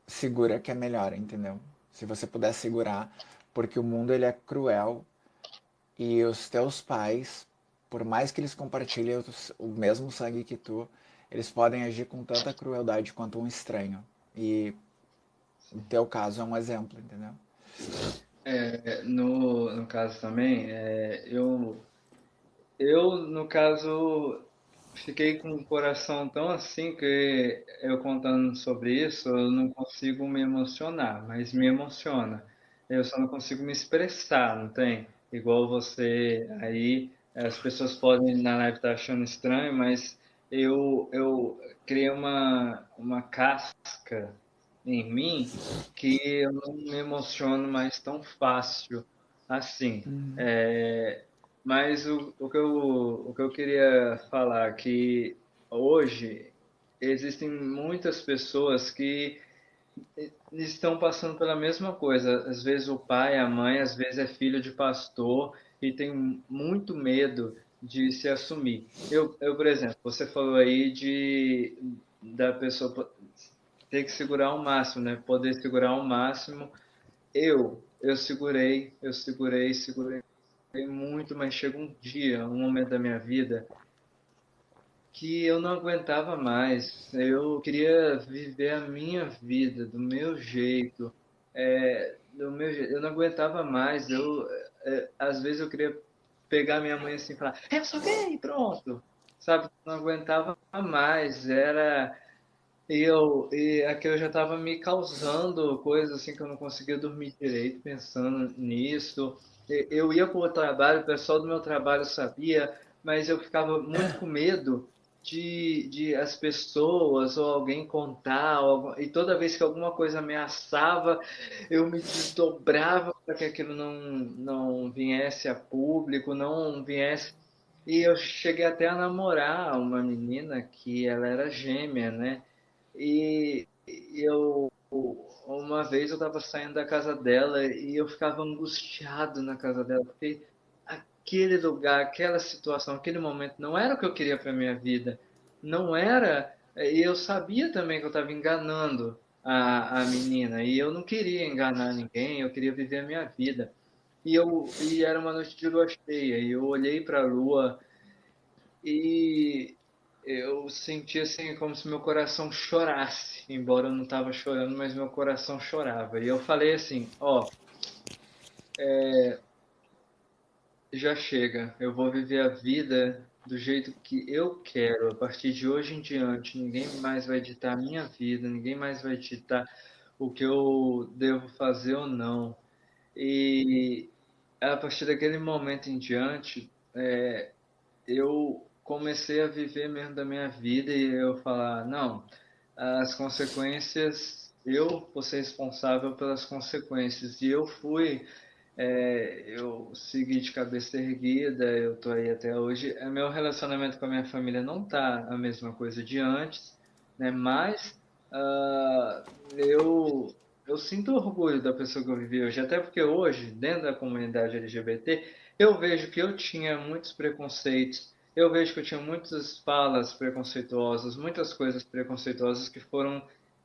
segura que é melhor, entendeu? Se você puder segurar, porque o mundo ele é cruel e os teus pais, por mais que eles compartilhem o mesmo sangue que tu, eles podem agir com tanta crueldade quanto um estranho. E o Sim. teu caso é um exemplo, entendeu? No caso também, eu, no caso, fiquei com o coração tão assim que eu contando sobre isso, eu não consigo me emocionar, mas me emociona. Eu só não consigo me expressar, não tem? Igual você aí, as pessoas podem na live estar achando estranho, mas eu criei uma casca em mim que eu não me emociono mais tão fácil assim. É, mas o que eu queria falar é que hoje existem muitas pessoas que estão passando pela mesma coisa. Às vezes o pai, a mãe, às vezes é filho de pastor e tem muito medo de se assumir. Por exemplo, você falou aí da pessoa ter que segurar ao máximo, né? Poder segurar ao máximo. Eu segurei muito, mas chegou um dia, um momento da minha vida que eu não aguentava mais. Eu queria viver a minha vida do meu jeito, Eu não aguentava mais. Às vezes eu queria pegar minha mãe assim e falar, eu sou gay, pronto. Sabe? Não aguentava mais. E aquilo já estava me causando coisas assim que eu não conseguia dormir direito pensando nisso. Eu ia para o trabalho, o pessoal do meu trabalho sabia, mas eu ficava muito com medo de as pessoas ou alguém contar. E toda vez que alguma coisa ameaçava, eu me desdobrava para que aquilo não viesse a público, não viesse. E eu cheguei até a namorar uma menina que ela era gêmea, né? E uma vez eu estava saindo da casa dela e eu ficava angustiado na casa dela, porque aquele lugar, aquela situação, aquele momento não era o que eu queria para minha vida. Não era, e eu sabia também que eu estava enganando a menina, e eu não queria enganar ninguém, eu queria viver a minha vida. E era uma noite de lua cheia, e eu olhei para a lua e eu senti assim como se meu coração chorasse, embora eu não estava chorando, mas meu coração chorava. E eu falei assim, ó, já chega. Eu vou viver a vida do jeito que eu quero. A partir de hoje em diante, ninguém mais vai ditar a minha vida, ninguém mais vai ditar o que eu devo fazer ou não. E a partir daquele momento em diante, eu comecei a viver mesmo da minha vida e eu falar, não, as consequências, eu vou ser responsável pelas consequências. E eu fui, eu segui de cabeça erguida, eu tô aí até hoje. Meu relacionamento com a minha família não tá a mesma coisa de antes, né? Mas ah, eu, eu sinto orgulho da pessoa que eu vivi hoje, até porque hoje, dentro da comunidade LGBT, eu vejo que eu tinha muitos preconceitos, eu vejo que eu tinha muitas falas preconceituosas, muitas coisas preconceituosas que foram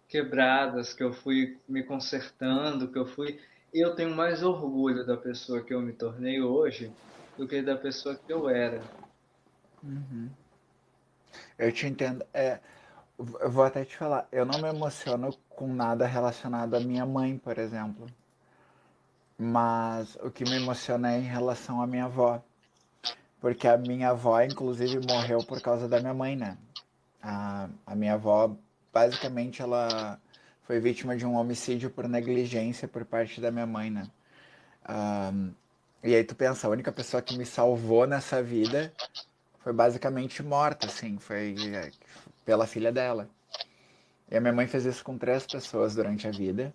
quebradas, que eu fui me consertando, que eu fui. Eu tenho mais orgulho da pessoa que eu me tornei hoje do que da pessoa que eu era. Eu te entendo. Eu vou até te falar, eu não me emociono com nada relacionado à minha mãe, por exemplo. Mas o que me emociona é em relação à minha avó. Porque a minha avó, inclusive, morreu por causa da minha mãe, né? A minha avó, basicamente, ela foi vítima de um homicídio por negligência por parte da minha mãe, né? Ah, e aí tu pensa, a única pessoa que me salvou nessa vida foi basicamente morta, assim, foi pela filha dela. E a minha mãe fez isso com 3 pessoas durante a vida.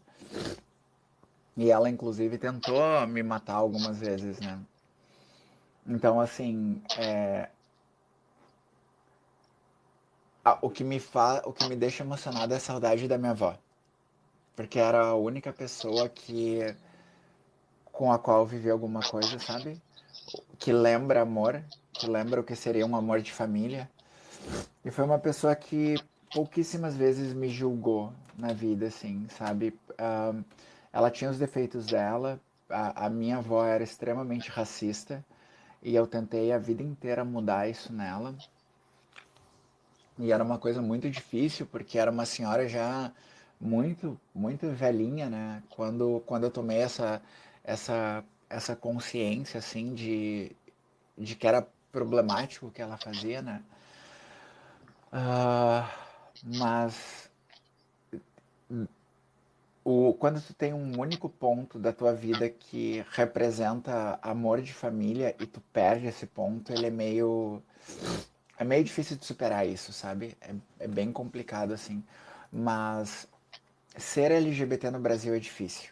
E ela, inclusive, tentou me matar algumas vezes, né? Então, assim, o que me deixa emocionado é a saudade da minha avó. Porque era a única pessoa com a qual eu vivi alguma coisa, sabe? Que lembra amor, que lembra o que seria um amor de família. E foi uma pessoa que pouquíssimas vezes me julgou na vida, assim, sabe? Ela tinha os defeitos dela, a minha avó era extremamente racista, e eu tentei a vida inteira mudar isso nela. E era uma coisa muito difícil, porque era uma senhora já muito velhinha, né? Quando eu tomei essa consciência, assim, de que era problemático o que ela fazia, né? Ah, mas quando tu tem um único ponto da tua vida que representa amor de família e tu perde esse ponto, ele é meio difícil de superar isso, sabe? É bem complicado, assim. Mas ser LGBT no Brasil é difícil.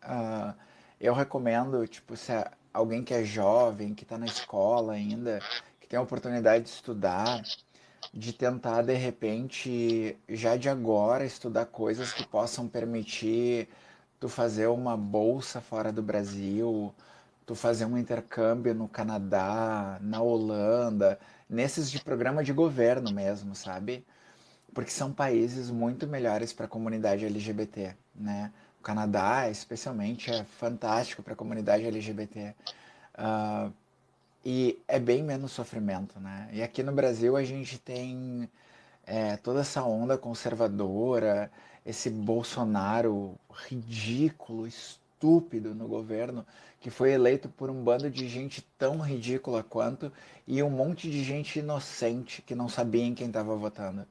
Ah, eu recomendo, tipo, se alguém que é jovem, que está na escola ainda, que tem a oportunidade de estudar, de tentar, de repente, já de agora, estudar coisas que possam permitir tu fazer uma bolsa fora do Brasil, tu fazer um intercâmbio no Canadá, na Holanda, nesses de programa de governo mesmo, sabe? Porque são países muito melhores para a comunidade LGBT, né? O Canadá, especialmente, é fantástico para a comunidade LGBT. Ah, e é bem menos sofrimento, né? E aqui no Brasil a gente tem toda essa onda conservadora, esse Bolsonaro ridículo, estúpido no governo, que foi eleito por um bando de gente tão ridícula quanto e um monte de gente inocente que não sabia em quem estava votando.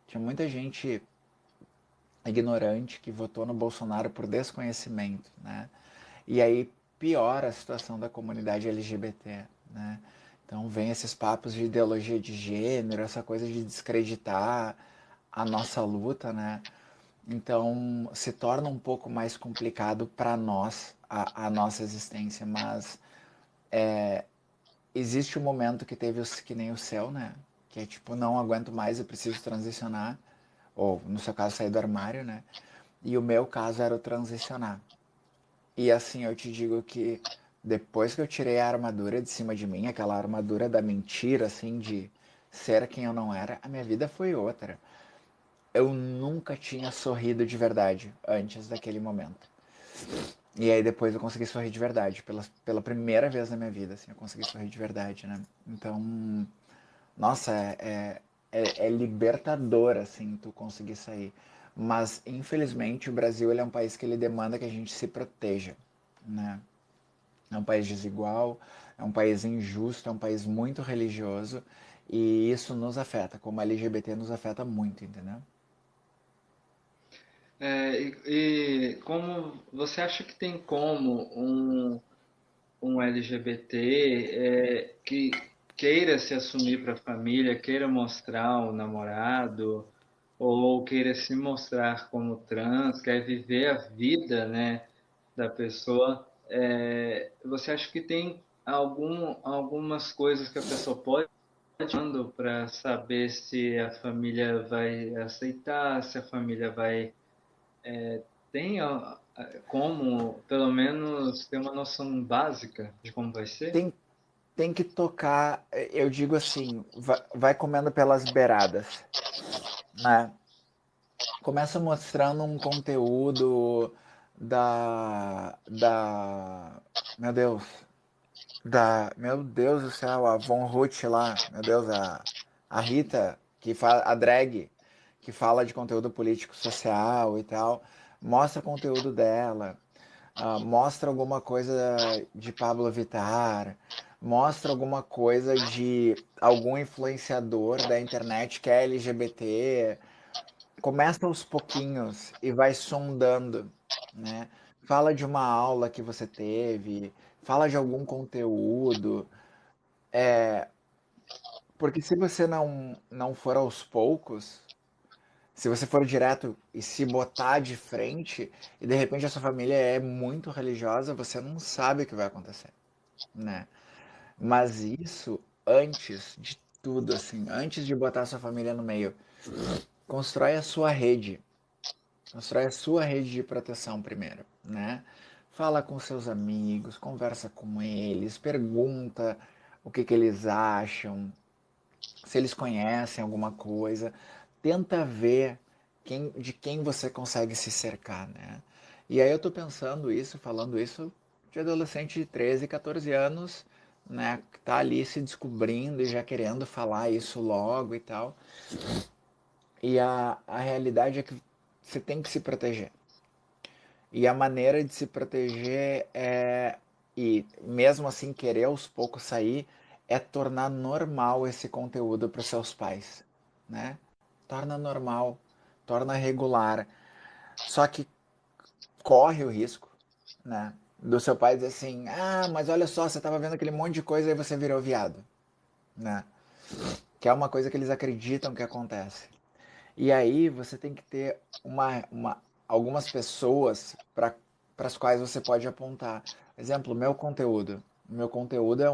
Tinha muita gente ignorante que votou no Bolsonaro por desconhecimento, né? E aí piora a situação da comunidade LGBT, né? Então vem esses papos de ideologia de gênero, essa coisa de descreditar a nossa luta, né? Então se torna um pouco mais complicado para nós a nossa existência, mas existe um momento que teve que nem o céu, né? Que é tipo, não aguento mais, eu preciso transicionar, ou no seu caso sair do armário, né? E o meu caso era o transicionar. E assim, eu te digo que depois que eu tirei a armadura de cima de mim, aquela armadura da mentira, assim, de ser quem eu não era, a minha vida foi outra. Eu nunca tinha sorrido de verdade antes daquele momento. E aí depois eu consegui sorrir de verdade, pela primeira vez na minha vida, assim, eu consegui sorrir de verdade, né? Então, nossa, é libertador, assim, tu conseguir sair. Mas, infelizmente, o Brasil ele é um país que ele demanda que a gente se proteja, né? é um país desigual, é um país injusto, é um país muito religioso e isso nos afeta, como LGBT nos afeta muito, entendeu? E como você acha que tem como um LGBT que queira se assumir para a família, queira mostrar o namorado, ou queira se mostrar como trans, quer viver a vida, né, da pessoa, você acha que tem algumas coisas que a pessoa pode para saber se a família vai aceitar, se a família vai tem como, pelo menos, ter uma noção básica de como vai ser? Tem, tem que tocar, eu digo assim, vai comendo pelas beiradas, né? Começa mostrando um conteúdo meu Deus, meu Deus do céu, a Von Ruth lá, meu Deus, a Rita, que fala, a drag, que fala de conteúdo político social e tal, mostra conteúdo dela, mostra alguma coisa de Pablo Vittar, mostra alguma coisa de algum influenciador da internet que é LGBT, começa aos pouquinhos e vai sondando, né? Fala de uma aula que você teve, fala de algum conteúdo, porque se você não for aos poucos, se você for direto e se botar de frente e de repente a sua família é muito religiosa, você não sabe o que vai acontecer, né? Mas isso antes de tudo, assim, antes de botar a sua família no meio, constrói a sua rede. Constrói a sua rede de proteção primeiro, né? Fala com seus amigos, conversa com eles, pergunta o que eles acham, se eles conhecem alguma coisa, tenta ver de quem você consegue se cercar, né? E aí eu tô pensando isso, falando isso de adolescente de 13, 14 anos, né, que tá ali se descobrindo e já querendo falar isso logo e tal. E a realidade é que você tem que se proteger. E a maneira de se proteger e mesmo assim querer aos poucos sair, é tornar normal esse conteúdo para os seus pais, né? Torna normal, torna regular. Só que corre o risco, né? Do seu pai dizer assim, mas olha só, você estava vendo aquele monte de coisa e você virou viado, né? Que é uma coisa que eles acreditam que acontece. E aí você tem que ter algumas pessoas para as quais você pode apontar. Exemplo, meu conteúdo. Meu conteúdo é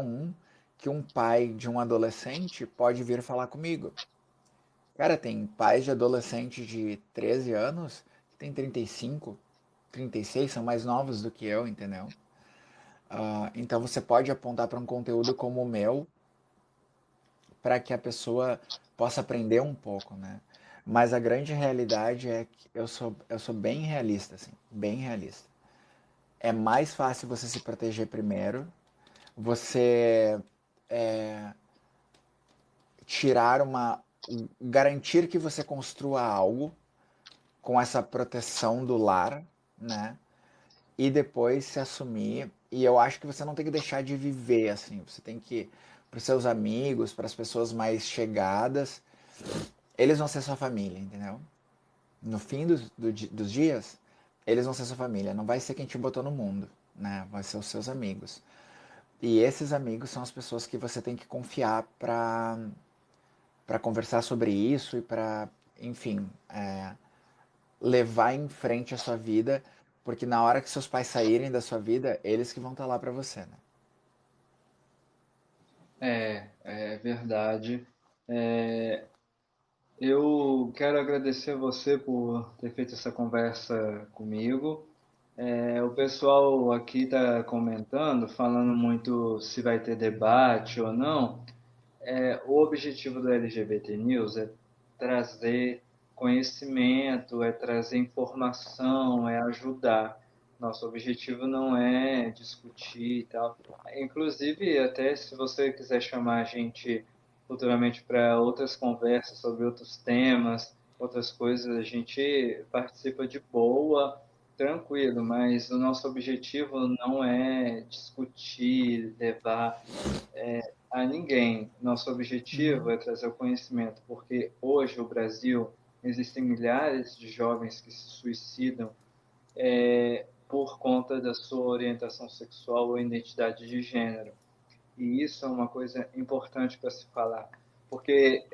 que um pai de um adolescente pode vir falar comigo. Cara, tem pais de adolescente de 13 anos que tem 35, 36, são mais novos do que eu, entendeu? Então você pode apontar para um conteúdo como o meu para que a pessoa possa aprender um pouco, né? Mas a grande realidade é que eu sou bem realista, assim, bem realista. É mais fácil você se proteger primeiro, você é, tirar garantir que você construa algo com essa proteção do lar, né? E depois se assumir. E eu acho que você não tem que deixar de viver, assim. Você tem que, para os seus amigos, para as pessoas mais chegadas, eles vão ser sua família, entendeu? No fim dos dias, eles vão ser sua família. Não vai ser quem te botou no mundo, né? Vai ser os seus amigos. E esses amigos são as pessoas que você tem que confiar para conversar sobre isso e para, enfim, levar em frente a sua vida, porque na hora que seus pais saírem da sua vida, eles que vão estar lá para você, né? É verdade. Eu quero agradecer a você por ter feito essa conversa comigo. O pessoal aqui está comentando, falando muito se vai ter debate ou não. O objetivo do LGBT News é trazer conhecimento, é trazer informação, é ajudar. Nosso objetivo não é discutir e tal. Inclusive, até se você quiser chamar a gente futuramente para outras conversas sobre outros temas, outras coisas, a gente participa de boa. tranquilo, mas o nosso objetivo não é discutir, levar a ninguém. Nosso objetivo Uhum. é trazer o conhecimento, porque hoje o Brasil existem milhares de jovens que se suicidam por conta da sua orientação sexual ou identidade de gênero. E isso é uma coisa importante para se falar, porque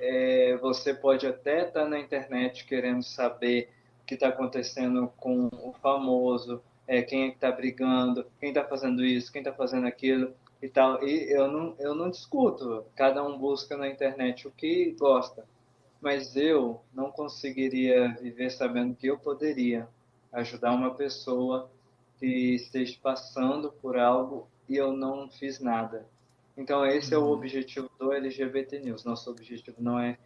você pode até estar na internet querendo saber o que está acontecendo com o famoso, quem é que está brigando, quem está fazendo isso, quem está fazendo aquilo e tal. E eu não discuto, cada um busca na internet o que gosta, mas eu não conseguiria viver sabendo que eu poderia ajudar uma pessoa que esteja passando por algo e eu não fiz nada. Então, esse é o Uhum. objetivo do LGBT News. Nosso objetivo não é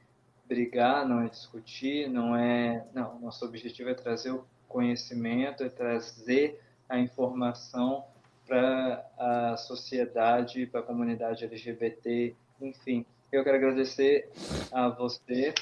brigar, não é discutir, não é. Não, nosso objetivo é trazer o conhecimento, é trazer a informação para a sociedade, para a comunidade LGBT, enfim. Eu quero agradecer a você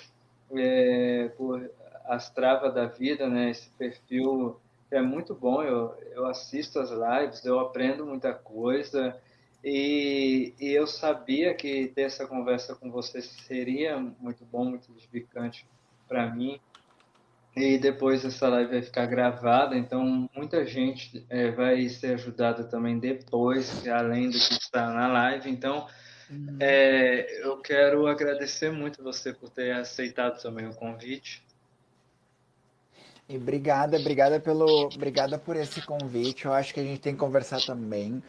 por As Travas da Vida, né? Esse perfil é muito bom. Eu assisto as lives, eu aprendo muita coisa e eu sabia que ter essa conversa com você seria muito bom, muito edificante para mim. E depois essa live vai ficar gravada, então muita gente vai ser ajudada também depois, além do que está na live. Então, Uhum. eu quero agradecer muito você por ter aceitado também o convite. E obrigada por esse convite. Eu acho que a gente tem que conversar também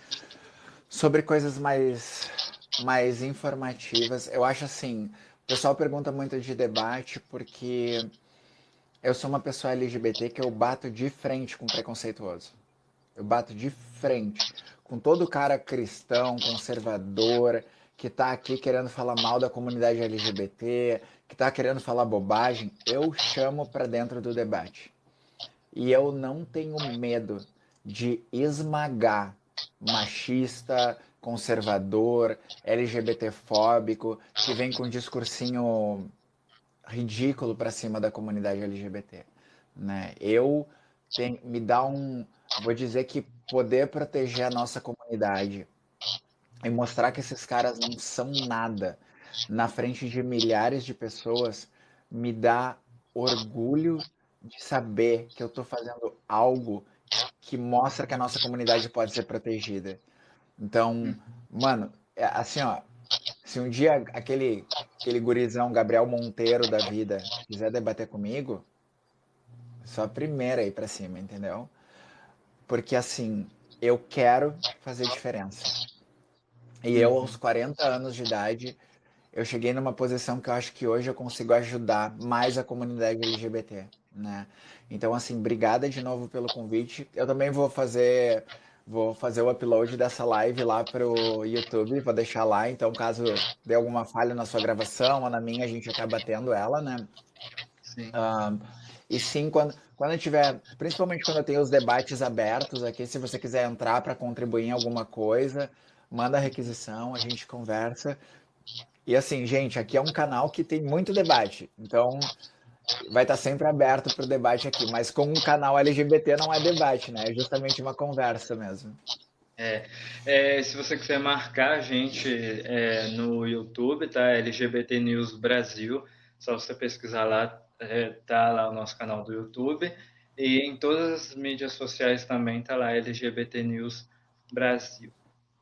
sobre coisas mais informativas. Eu acho assim, o pessoal pergunta muito de debate porque eu sou uma pessoa LGBT que eu bato de frente com preconceituoso. Eu bato de frente com todo cara cristão, conservador, que tá aqui querendo falar mal da comunidade LGBT, que tá querendo falar bobagem. Eu chamo para dentro do debate. E eu não tenho medo de esmagar machista, conservador, LGBTfóbico, que vem com um discursinho ridículo para cima da comunidade LGBT, né? Me dá vou dizer que poder proteger a nossa comunidade e mostrar que esses caras não são nada na frente de milhares de pessoas me dá orgulho de saber que eu estou fazendo algo que mostra que a nossa comunidade pode ser protegida. Então, mano, assim, ó, se um dia aquele gurizão Gabriel Monteiro da vida quiser debater comigo, só a primeira aí pra cima, entendeu? Porque assim, eu quero fazer diferença. E eu, aos Uhum. 40 anos de idade, eu cheguei numa posição que eu acho que hoje eu consigo ajudar mais a comunidade LGBT, né? Então, assim, obrigada de novo pelo convite. Eu também vou fazer o upload dessa live lá pro YouTube, vou deixar lá. Então, caso dê alguma falha na sua gravação ou na minha, a gente acaba tendo ela, né? Sim. E sim, quando eu tiver, principalmente quando eu tenho os debates abertos aqui, se você quiser entrar para contribuir em alguma coisa, manda a requisição, a gente conversa. E assim, gente, aqui é um canal que tem muito debate, então vai estar sempre aberto para o debate aqui. Mas com um canal LGBT não é debate, né? É justamente uma conversa mesmo. Se você quiser marcar a gente no YouTube, tá? LGBT News Brasil, só você pesquisar lá, tá lá o nosso canal do YouTube. E em todas as mídias sociais também tá lá LGBT News Brasil.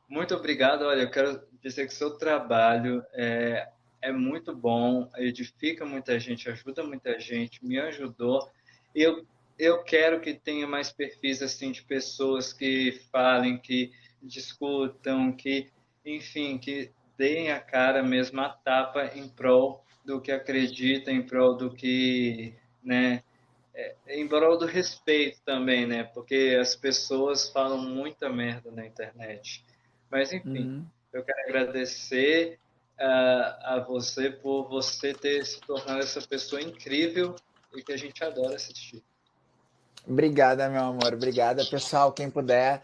Muito obrigado. Olha, eu quero dizer que seu trabalho é muito bom, edifica muita gente, ajuda muita gente, me ajudou. Eu, eu quero que tenha mais perfis assim de pessoas que falem, que discutam, que, enfim, que deem a cara mesmo, a tapa em prol do que acredita, em prol do que, né, em prol do respeito também, né? Porque as pessoas falam muita merda na internet. Mas, enfim, Uhum. eu quero agradecer a você por você ter se tornado essa pessoa incrível e que a gente adora assistir. Obrigada, meu amor. Obrigada, pessoal. Quem puder,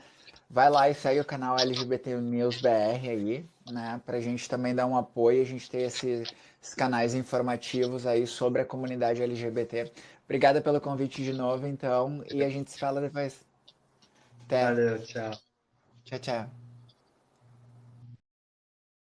vai lá e segue o canal LGBT News BR aí, né? Pra gente também dar um apoio, a gente ter esses canais informativos aí sobre a comunidade LGBT. Obrigada pelo convite de novo, então, e a gente se fala depois. Até. Valeu, tchau. Tchau, tchau.